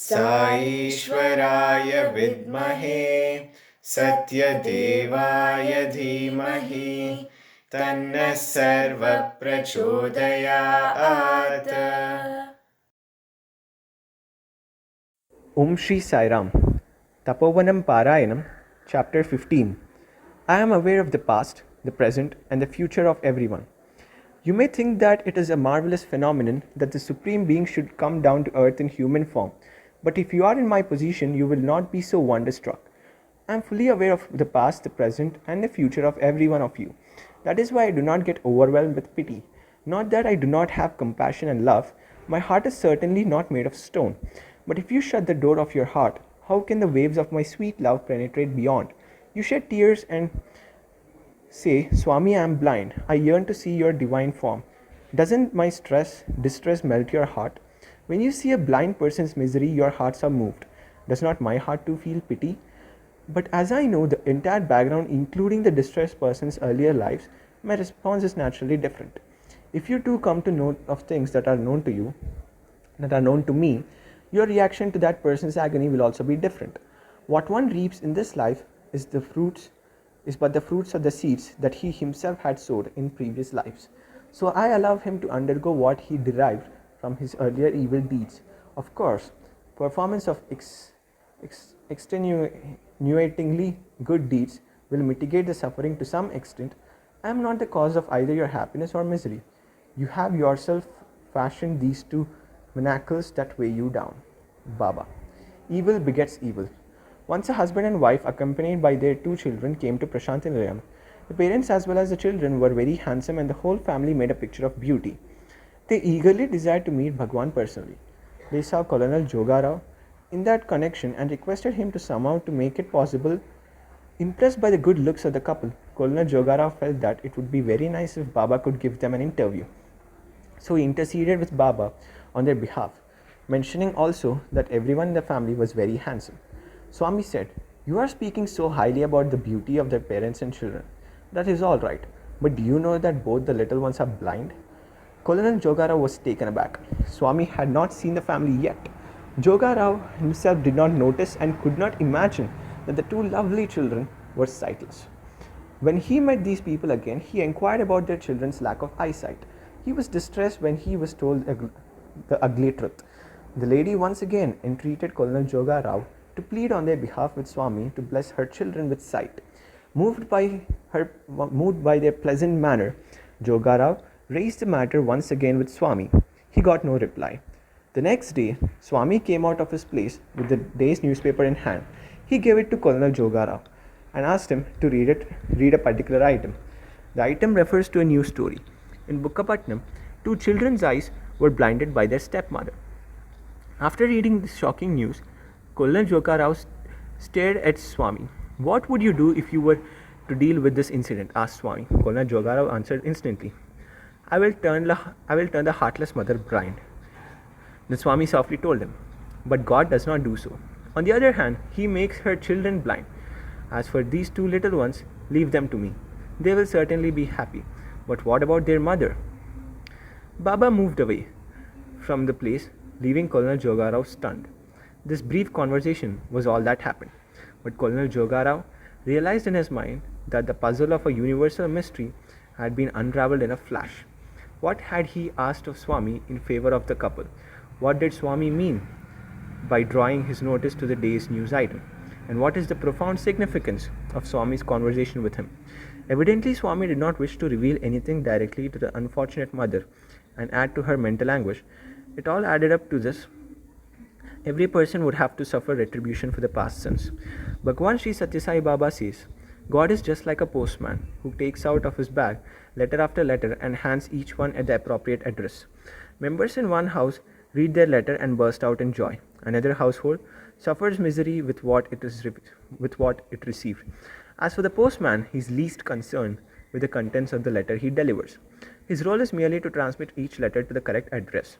साईश्वराय विद्महे सत्यदेवाय धीमहि तन्नः सर्वः प्रचोदयात्. Om Shri Sai Ram. Tapovanam Parayanam, Chapter 15. I am aware of the past, the present, and the future of everyone. You may think that it is a marvelous phenomenon that the Supreme Being should come down to earth in human form, but if you are in my position, you will not be so wonderstruck. I am fully aware of the past, the present, and the future of every one of you. That is why I do not get overwhelmed with pity. Not that I do not have compassion and love. My heart is certainly not made of stone. But if you shut the door of your heart, how can the waves of my sweet love penetrate beyond? You shed tears and say, Swami, I am blind. I yearn to see your divine form. Doesn't my distress melt your heart? When you see a blind person's misery, your hearts are moved. Does not my heart too feel pity? But as I know the entire background, including the distressed person's earlier lives, my response is naturally different. If you too come to know of things that are known to you, that are known to me, your reaction to that person's agony will also be different. What one reaps in this life is but the fruits of the seeds that he himself had sowed in previous lives. So I allow him to undergo what he derived from his earlier evil deeds. Of course, performance of extenuatingly good deeds will mitigate the suffering to some extent. I am not the cause of either your happiness or misery. You have yourself fashioned these two manacles that weigh you down. Baba. Evil begets evil. Once a husband and wife accompanied by their 2 children came to Prashantilayam. The parents as well as the children were very handsome and the whole family made a picture of beauty. They eagerly desired to meet Bhagwan personally. They saw Colonel Jogarao in that connection and requested him to somehow to make it possible. Impressed by the good looks of the couple, Colonel Jogarao felt that it would be very nice if Baba could give them an interview. So he interceded with Baba on their behalf, mentioning also that everyone in the family was very handsome. Swami said, "You are speaking so highly about the beauty of their parents and children. That is all right, but do you know that both the little ones are blind?" Colonel Jogarao was taken aback. Swami had not seen the family yet. Jogarao himself did not notice and could not imagine that the 2 lovely children were sightless. When he met these people again, he inquired about their children's lack of eyesight. He was distressed when he was told the ugly truth. The lady once again entreated Colonel Jogarao to plead on their behalf with Swami to bless her children with sight. Moved by their pleasant manner, Jogarao raised the matter once again with Swami. He got no reply. The next day, Swami came out of his place with the day's newspaper in hand. He gave it to Colonel Jogarao and asked him to read a particular item. The item refers to a news story. In Bukkapatnam, 2 children's eyes were blinded by their stepmother. After reading this shocking news, Colonel Jogarao stared at Swami. "What would you do if you were to deal with this incident?" asked Swami. Colonel Jogarao answered instantly, I will turn the heartless mother blind." The Swami softly told him, "But God does not do so. On the other hand, He makes her children blind. As for these 2 little ones, leave them to me. They will certainly be happy. But what about their mother?" Baba moved away from the place, leaving Colonel Jogarao stunned. This brief conversation was all that happened. But Colonel Jogarao realized in his mind that the puzzle of a universal mystery had been unraveled in a flash. What had he asked of Swami in favor of the couple? What did Swami mean by drawing his notice to the day's news item? And what is the profound significance of Swami's conversation with him? Evidently, Swami did not wish to reveal anything directly to the unfortunate mother and add to her mental anguish. It all added up to this. Every person would have to suffer retribution for the past sins. Bhagwan Sri Satya Sai Baba says, God is just like a postman who takes out of his bag letter after letter and hands each one at the appropriate address. Members in one house read their letter and burst out in joy. Another household suffers misery with what it received. As for the postman, he is least concerned with the contents of the letter he delivers. His role is merely to transmit each letter to the correct address.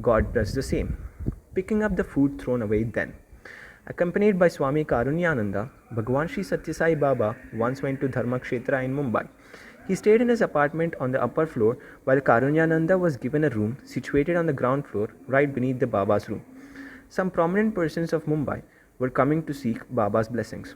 God does the same, picking up the food thrown away then. Accompanied by Swami Karunyananda, Bhagwan Sri Satya Sai Baba once went to Dharmakshetra in Mumbai. He stayed in his apartment on the upper floor while Karunyananda was given a room situated on the ground floor right beneath the Baba's room. Some prominent persons of Mumbai were coming to seek Baba's blessings.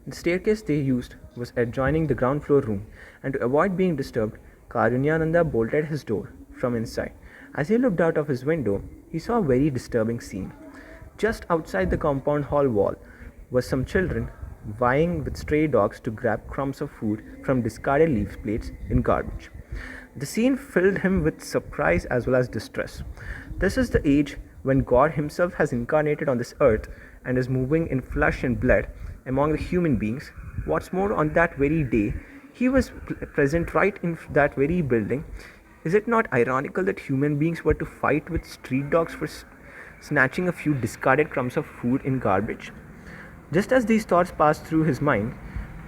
The staircase they used was adjoining the ground floor room, and to avoid being disturbed, Karunyananda bolted his door from inside. As he looked out of his window, he saw a very disturbing scene. Just outside the compound hall wall were some children vying with stray dogs to grab crumbs of food from discarded leaf plates in garbage. The scene filled him with surprise as well as distress. This is the age when God Himself has incarnated on this earth and is moving in flesh and blood among the human beings. What's more, on that very day, He was present right in that very building. Is it not ironical that human beings were to fight with street dogs for snatching a few discarded crumbs of food in garbage? Just as these thoughts passed through his mind,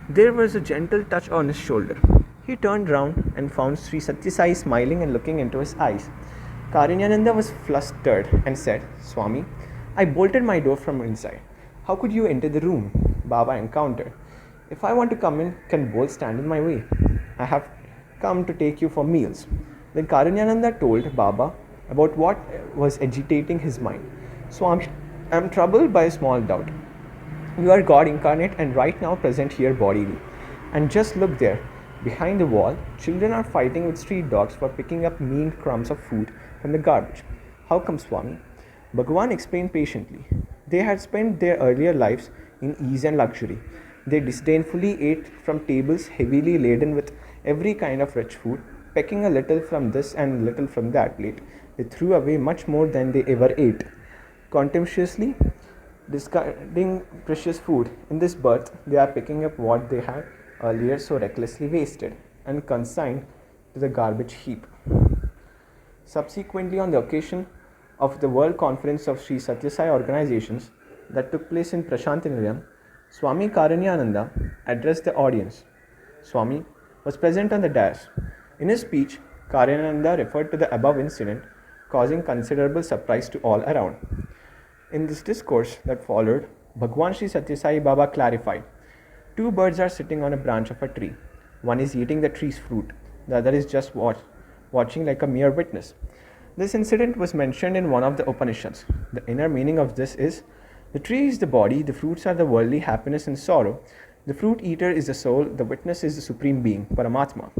there was a gentle touch on his shoulder. He turned round and found Sri Satya Sai smiling and looking into his eyes. Karunyananda was flustered and said, "Swami, I bolted my door from inside. How could you enter the room?" Baba encountered. "If I want to come in, can both stand in my way? I have come to take you for meals." Then Karunyananda told Baba about what was agitating his mind. "Swami, I am troubled by a small doubt. You are God incarnate and right now present here bodily. And just look there. Behind the wall, children are fighting with street dogs for picking up mean crumbs of food from the garbage. How come, Swami?" Bhagavan explained patiently. They had spent their earlier lives in ease and luxury. They disdainfully ate from tables heavily laden with every kind of rich food, pecking a little from this and a little from that plate. They threw away much more than they ever ate. Contemptuously discarding precious food, in this birth they are picking up what they had earlier so recklessly wasted and consigned to the garbage heap. Subsequently, on the occasion of the World Conference of Sri Satya Sai organizations that took place in Prashantinilayam, Swami Karunyananda addressed the audience. Swami was present on the dais. In his speech, Karunyananda referred to the above incident, causing considerable surprise to all around. In this discourse that followed, Bhagwan Sri Satya Sai Baba clarified, "Two birds are sitting on a branch of a tree. One is eating the tree's fruit, the other is just watching like a mere witness." This incident was mentioned in one of the Upanishads. The inner meaning of this is, the tree is the body, the fruits are the worldly happiness and sorrow, the fruit eater is the soul, the witness is the supreme being, Paramatma.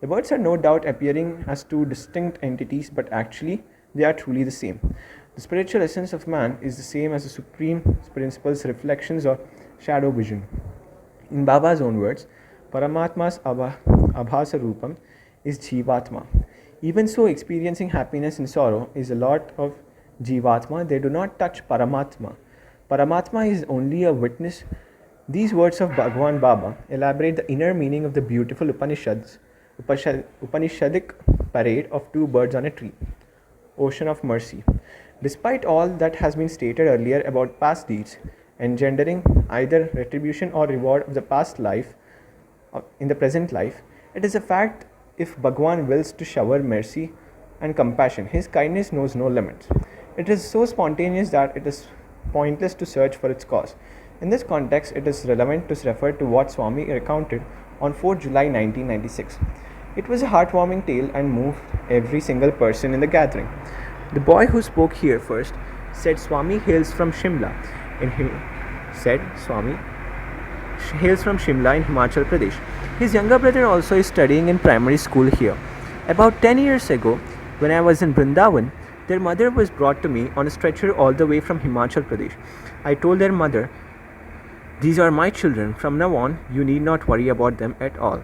The birds are no doubt appearing as two distinct entities, but actually they are truly the same. The spiritual essence of man is the same as the supreme principle's reflections or shadow vision. In Baba's own words, Paramatma's abhasa rupam is Jivatma. Even so, experiencing happiness and sorrow is a lot of Jivatma. They do not touch Paramatma. Paramatma is only a witness. These words of Bhagwan Baba elaborate the inner meaning of the beautiful Upanishadic parade of two birds on a tree. Ocean of mercy. Despite all that has been stated earlier about past deeds, engendering either retribution or reward of the past life in the present life, it is a fact if Bhagwan wills to shower mercy and compassion, His kindness knows no limits. It is so spontaneous that it is pointless to search for its cause. In this context, it is relevant to refer to what Swami recounted on 4 July 1996. It was a heartwarming tale and moved every single person in the gathering. The boy who spoke here first said Swami hails from Shimla in Himachal Pradesh. His younger brother also is studying in primary school here. About 10 years ago, when I was in Vrindavan, their mother was brought to me on a stretcher all the way from Himachal Pradesh. I told their mother, "These are my children. From now on, you need not worry about them at all."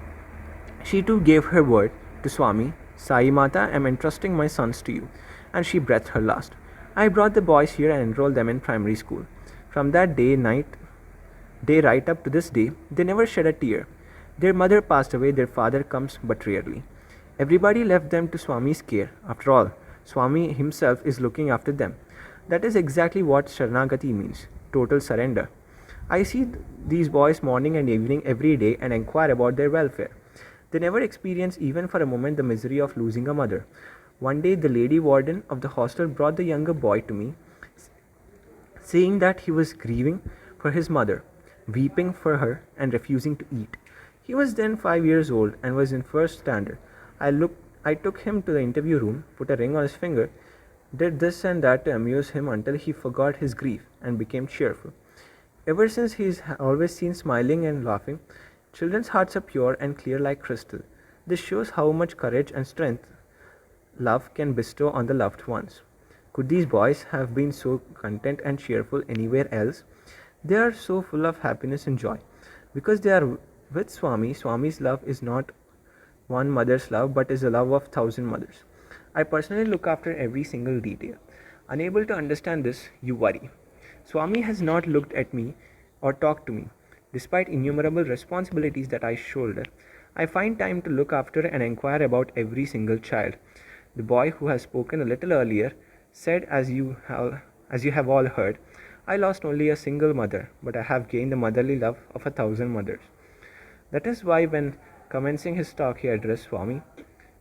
She too gave her word to Swami, "Sai Mata, I am entrusting my sons to you," and she breathed her last. I brought the boys here and enrolled them in primary school. From that day right up to this day, they never shed a tear. Their mother passed away, their father comes but rarely. Everybody left them to Swami's care. After all, Swami himself is looking after them. That is exactly what Sharanagati means, total surrender. I see these boys morning and evening every day and inquire about their welfare. They never experience even for a moment the misery of losing a mother. One day the lady warden of the hostel brought the younger boy to me, saying that he was grieving for his mother, weeping for her and refusing to eat. He was then 5 years old and was in first standard. I took him to the interview room, put a ring on his finger did this and that to amuse him until he forgot his grief and became cheerful. Ever since he is always seen smiling and laughing. Children's hearts are pure and clear like crystal. This shows how much courage and strength love can bestow on the loved ones. Could these boys have been so content and cheerful anywhere else? They are so full of happiness and joy. Because they are with Swami, Swami's love is not one mother's love but is the love of thousand mothers. I personally look after every single detail. Unable to understand this, you worry. Swami has not looked at me or talked to me. Despite innumerable responsibilities that I shoulder, I find time to look after and inquire about every single child. The boy who has spoken a little earlier said, as you have all heard, I lost only a single mother, but I have gained the motherly love of 1,000 mothers. That is why, when commencing his talk, he addressed Swami,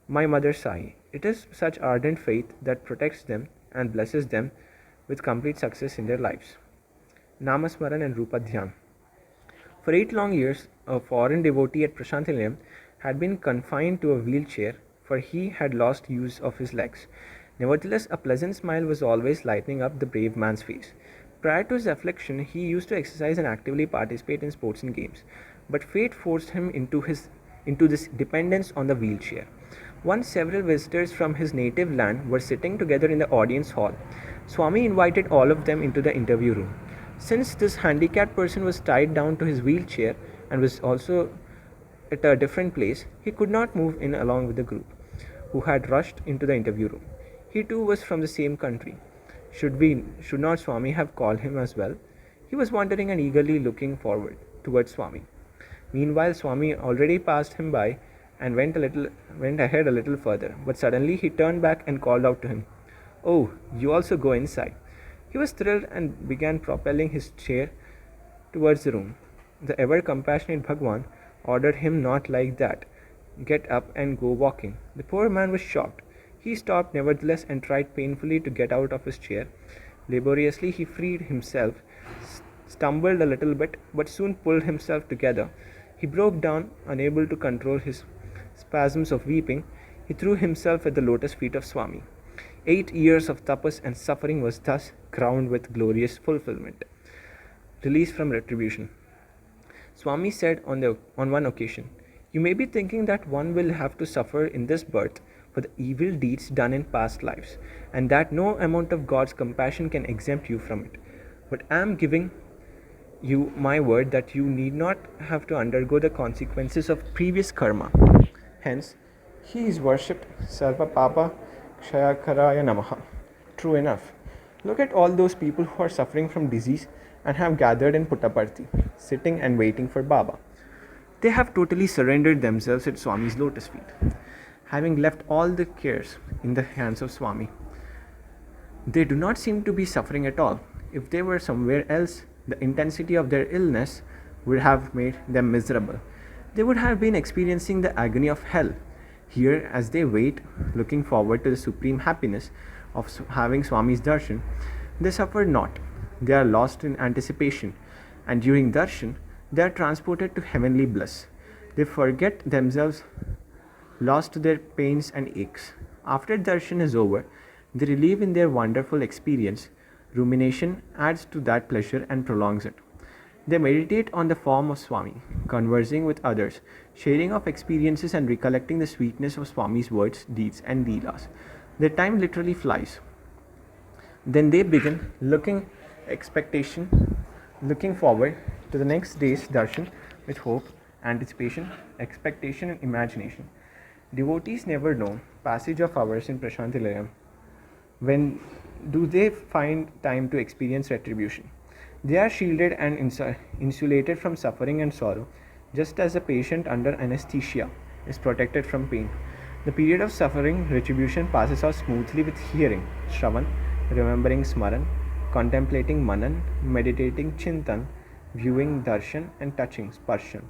my mother Sai. It is such ardent faith that protects them and blesses them with complete success in their lives. Namasmaran and Rupa Dhyan. For 8 long years, a foreign devotee at Prashantilayam had been confined to a wheelchair, for he had lost use of his legs. Nevertheless, a pleasant smile was always lighting up the brave man's face. Prior to his affliction, he used to exercise and actively participate in sports and games, but fate forced him into this dependence on the wheelchair. Once several visitors from his native land were sitting together in the audience hall. Swami invited all of them into the interview room. Since this handicapped person was tied down to his wheelchair and was also at a different place, he could not move in along with the group who had rushed into the interview room. He too was from the same country. Should not Swami have called him as well? He was wondering and eagerly looking forward towards Swami. Meanwhile, Swami already passed him by and went ahead a little further, but suddenly he turned back and called out to him, "Oh, you also go inside." He was thrilled and began propelling his chair towards the room. The ever compassionate Bhagwan ordered him not like that. Get up and go walking. The poor man was shocked. He stopped nevertheless and tried painfully to get out of his chair. Laboriously he freed himself, stumbled a little bit, but soon pulled himself together. He broke down, unable to control his spasms of weeping. He threw himself at the lotus feet of Swami. 8 years of tapas and suffering was thus crowned with glorious fulfillment. Release from retribution. Swami said on one occasion, "You may be thinking that one will have to suffer in this birth for the evil deeds done in past lives, and that no amount of God's compassion can exempt you from it. But I am giving you my word that you need not have to undergo the consequences of previous karma." Hence, he is worshipped Sarva Papa Kshayakaraya Namaha. True enough. Look at all those people who are suffering from disease and have gathered in Puttaparthi, sitting and waiting for Baba. They have totally surrendered themselves at Swami's lotus feet, having left all the cares in the hands of Swami. They do not seem to be suffering at all. If they were somewhere else, the intensity of their illness would have made them miserable. They would have been experiencing the agony of hell. Here, as they wait, looking forward to the supreme happiness of having Swami's darshan, they suffer not. They are lost in anticipation, and during darshan, they are transported to heavenly bliss. They forget themselves, lost to their pains and aches. After darshan is over, they relieve in their wonderful experience. Rumination adds to that pleasure and prolongs it. They meditate on the form of Swami, conversing with others, sharing of experiences and recollecting the sweetness of Swami's words, deeds and leelas. Their time literally flies. Then they begin looking forward to the next day's darshan with hope, anticipation, expectation and imagination. Devotees never know passage of hours in Prashantilayam. When do they find time to experience retribution? They are shielded and insulated from suffering and sorrow, just as a patient under anesthesia is protected from pain. The period of suffering retribution passes off smoothly with hearing, Shravan, remembering Smaran, contemplating Manan, meditating Chintan, viewing Darshan, and touching Sparshan.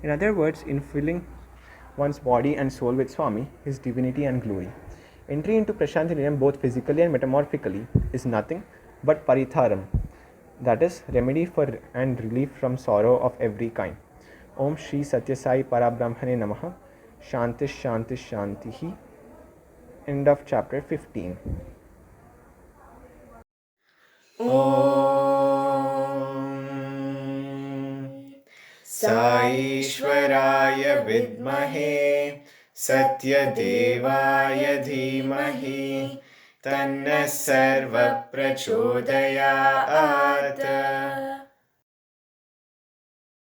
In other words, in filling one's body and soul with Swami, his divinity and glory. Entry into Prashantilayam, both physically and metamorphically, is nothing but paritharam, that is, remedy for and relief from sorrow of every kind. Om Shri Satya Sai ParabrahmaNe Namaha. Shanti Shanti Shantihi. End of chapter 15. साईश्वराय विद्महे सत्यदेवाय धीमहि तन्नः सर्वः प्रचोदयात्।